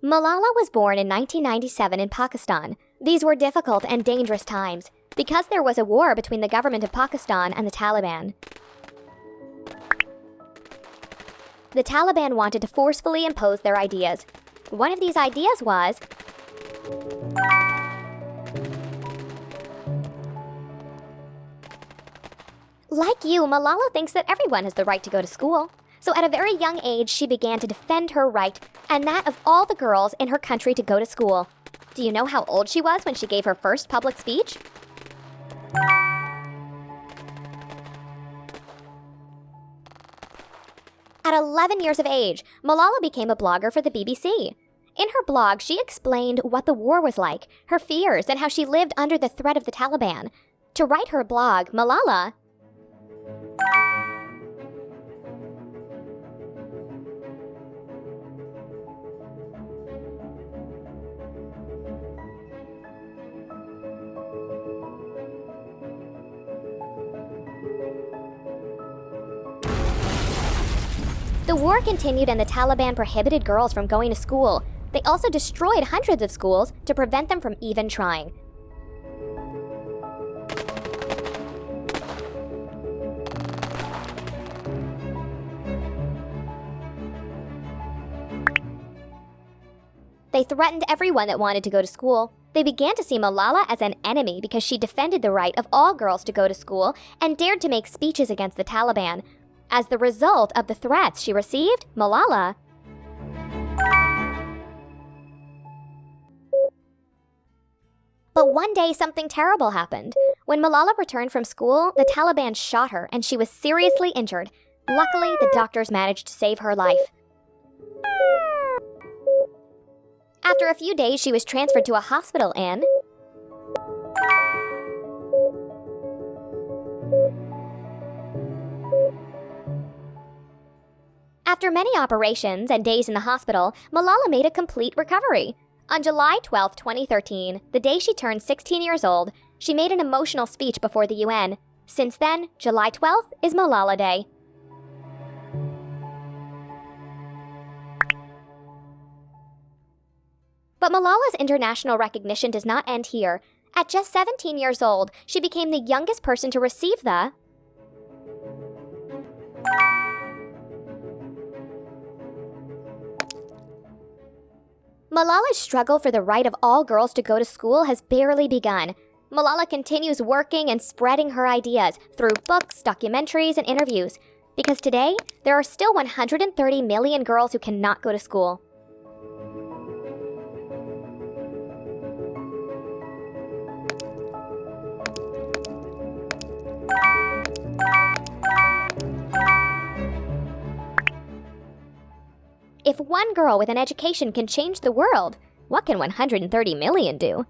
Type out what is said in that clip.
Malala was born in 1997 in Pakistan. These were difficult and dangerous times because there was a war between the government of Pakistan and the Taliban. The Taliban wanted to forcefully impose their ideas. One of these ideas was like you, Malala thinks that everyone has the right to go to school. So at a very young age, she began to defend her right and that of all the girls in her country to go to school. Do you know how old she was when she gave her first public speech? At 11 years of age, Malala became a blogger for the BBC. In her blog, she explained what the war was like, her fears, and how she lived under the threat of the Taliban. To write her blog, Malala The war continued and the Taliban prohibited girls from going to school. They also destroyed hundreds of schools to prevent them from even trying. They threatened everyone that wanted to go to school. They began to see Malala as an enemy because she defended the right of all girls to go to school and dared to make speeches against the Taliban. As the result of the threats she received, Malala But one day something terrible happened. When Malala returned from school, the Taliban shot her and she was seriously injured. Luckily, the doctors managed to save her life. After a few days, she was transferred to a hospital in After many operations and days in the hospital, Malala made a complete recovery. On July 12, 2013, the day she turned 16 years old, she made an emotional speech before the UN. Since then, July 12th is Malala Day. But Malala's international recognition does not end here. At just 17 years old, she became the youngest person to receive the Malala's struggle for the right of all girls to go to school has barely begun. Malala continues working and spreading her ideas through books, documentaries, and interviews. Because today, there are still 130 million girls who cannot go to school. If one girl with an education can change the world, what can 130 million do?